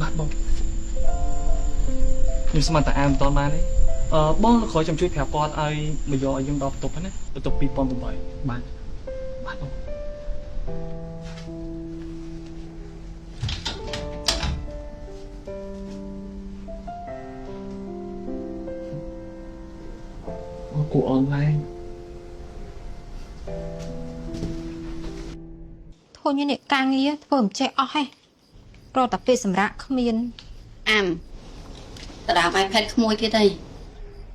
បាទបងខ្ញុំស្មានតែអាមតនបានទេបងក្រោយចាំជួយប្រាប់គាត់ឲ្យមកយកឲ្យយើងដល់បន្ទប់ណាបន្ទប់2008បាទបាទបងគូអនឡាញធ្វើញនេះការងារធ្វើមិនចេះអស់ហេះរត់តែពេលសម្រាប់គ្មានអាំតើដល់បែបផេតក្មួយទៀតអី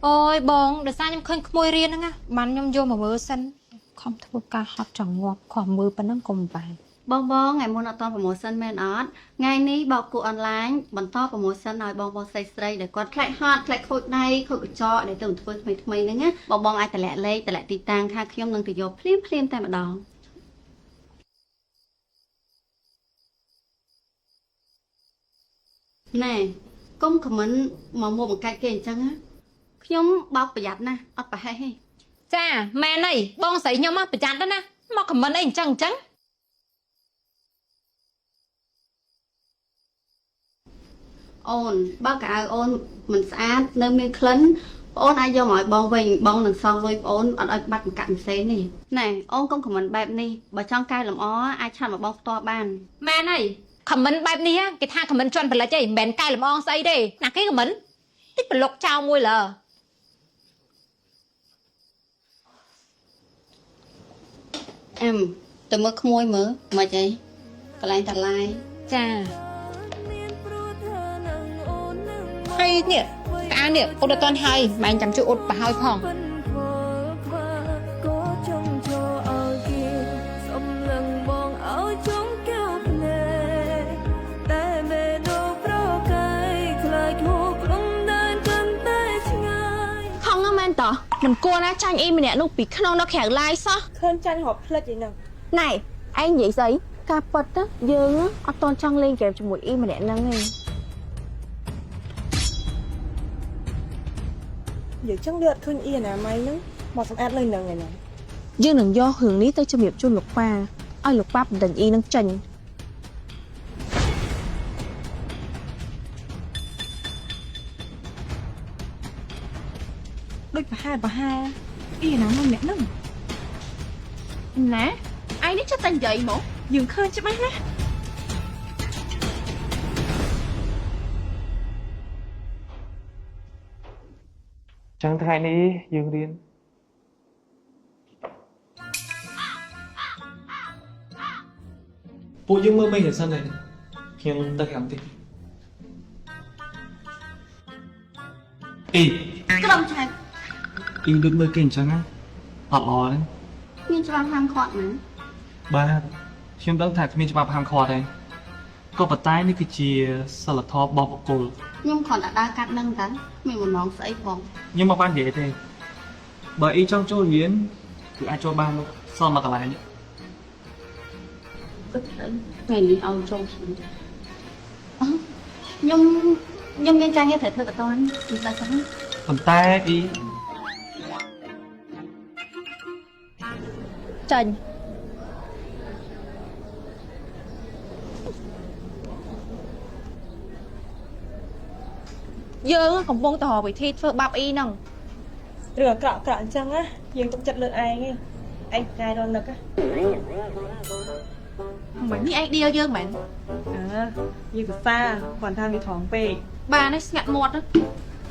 អូយបងដោយសារខ្ញុំឃើញក្មួយរៀនហ្នឹងណាបានខ្ញុំយកមកមើលសិនខំធ្វើការហត់ចង្ងប់ខំមើលប៉ុណ្ណឹងក៏មិនបានបងថ្ងៃមុនអត់តប្រម៉ូសិនមែនអត់ថ្ងៃនេះបោកគូអនឡាញបន្តប្រម៉ូសិនឲ្យបងស្រីដែលគាត់ខ្លាច់ហត់ខ្លាច់ខូចដៃខូចកញ្ចក់ដែលទៅធ្វើថ្មីហ្នឹងណាបងអាចតម្លាក់លេខតម្លាក់ទីតាំងថាខ្ញុំនឹងទៅយកភ្លាមតែម្ដងណែកុំខមមិនមកបង្កាច់គេអញ្ចឹងណាខ្ញុំបោកប្រយ័ត្នណាអត់ប្រហែសទេចាមែនអីបងស្រីខ្ញុំប្រយ័ត្នណាមកខមមិនអីអញ្ចឹងអូនបើកៅអូនមិនស្អាតនៅមានក្លិនបងអូនអាចយកមកឲ្យបងវិញបងនឹងសងលុយបងអូនអត់ឲ្យបាត់កាក់ផ្សេងនេះណែអូនកុំខមមិនបែបនេះបើចង់កែលម្អអាចឆាត់មកបងផ្ទាល់បានមែនអីខមមិនបែបនេះគេថាខមមិនជន់ផលិតអីមិនមែនកែលម្អស្អីទេណាគេខមមិនតិចប្រឡុកចោលមួយលើអឹមទៅមើលក្មួយមើលមិនអីកន្លែងតាឡាយចាហើយនេះកានេះអ៊ុតអត់តាន់ហើយម៉ែចាំជួយអ៊ុតប្រហើយផងមិនគួរណាចាញ់អ៊ីម្នាក់នោះពីក្នុងដល់ក្រៅឡាយសោះឃើញចាញ់រត់ផ្លិចអីហ្នឹងណែឯងនិយាយស្អីការប៉ັດទៅយើងអត់តន់ចង់លេងហ្គេមជាមួយអ៊ីម្នាក់ហ្នឹងទេយើងចឹងវាអត់ឃើញអ៊ីអនាម័យហ្នឹងមកសម្អាតលើនឹងឯណាយើងនឹងយករឿងនេះទៅជំរាបជូនលោកប៉ាឲ្យលោកប៉ាបណ្ដឹងអ៊ីនឹងចេញដូចប្រហែលអ៊ីអនាម័យម្នាក់ហ្នឹងណាឯងនេះចិត្តតែនិយាយមកយើងឃើញច្បាស់ណាស់ចឹងថ្ងៃនេះយើងរៀនពួកយើងមើលមេរៀនសិនហើយខ្ញុំទៅខាងទីអីក្រុមឆែកអ៊ីដូចមើលគេអញ្ចឹងណាអត់ល្អទេមានច្បាប់ហាមឃាត់ណាបាទខ្ញុំដឹងថាគ្មានច្បាប់ហាមឃាត់ទេក៏ប៉ុន្តែនេះគឺជាសិលធម៌របស់បុគ្គលខ្ញុំគ្រាន់តែដើរកាត់នឹងតាមានបំណងស្អីផងខ្ញុំមកបាននិយាយទេបើអ៊ីចង់ចូលរៀនគឺអាចចូលបានសល់មកកន្លែងនេះថ្ងៃនេះឲ្យចូលខ្ញុំមានការងារត្រូវធ្វើបន្តខ្ញុំតែសិនប៉ុន្តែអ៊ីចាញ់យើងកំពុងតែរកវិធីធ្វើបាបអ៊ីហ្នឹងរឿងអាក្រក់អញ្ចឹងណាយើងទុកចិត្តលើឯងកាយរនឹកមិននេះឯងឌីលយើងមែនយើងភាសាគាត់ថាវាត្រង់ពេកបានឯងស្ងាត់មាត់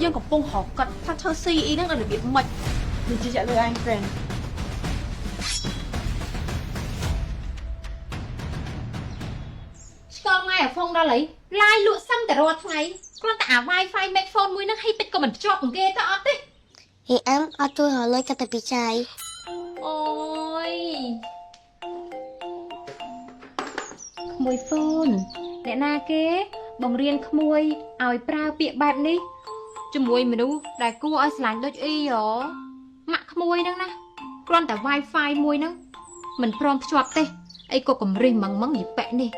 យើងកំពុងរកកាត់ថាធ្វើស៊ីអ៊ីហ្នឹងដល់របៀបម៉េចនិយាយលើឯង friend ឆ្កល់ថ្ងៃអាហ្វុងដល់ហើយឡាយលក់សឹងតែរាល់ថ្ងៃគ្រាន់តែអា Wi-Fi make phone មួយហ្នឹងឲ្យតិចក៏មិនភ្ជាប់នឹងគេទៅអត់ទេហេអឹមអត់ជួយរលុយកាត់តែពីចាយអូយក្មួយហ្វូនអ្នកណាគេបង្រៀនក្មួយឲ្យប្រើពាក្យបែបនេះជាមួយមនុស្សដែលគួរឲ្យស្រឡាញ់ដូចអ៊ីហ៎ម៉ាក់ក្មួយហ្នឹងណាគ្រាន់តែ Wi-Fi មួយហ្នឹងមិនព្រមភ្ជាប់ទេអីក៏កំរិះម៉ងយីប៉ែនេះ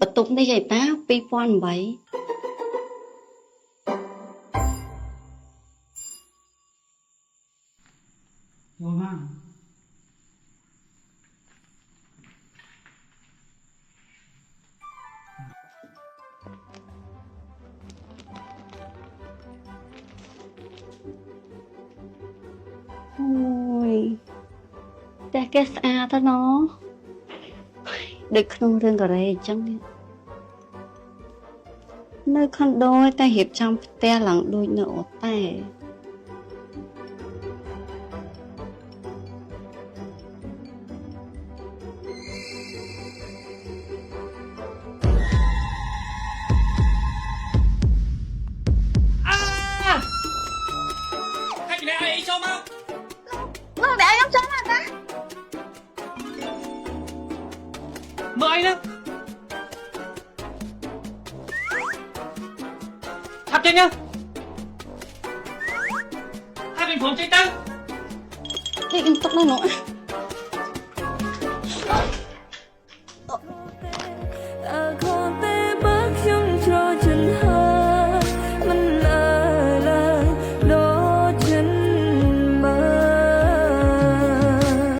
បន្ទប់នេះឯតា2008 តែគេស្អាតណាស់ដូចក្នុងរឿងកូរ៉េអញ្ចឹងនេះនៅខុនដូតែរៀបចំផ្ទះឡើងដូចនៅអូតែ Khách lẽ ai cho mau. លោកអ្នកខ្ញុំចូលមកណា Mời anh đó. Thắp trên nhá. Hai bình phòng chơi tăng. គេខ្ញុំទុកនៅនោះ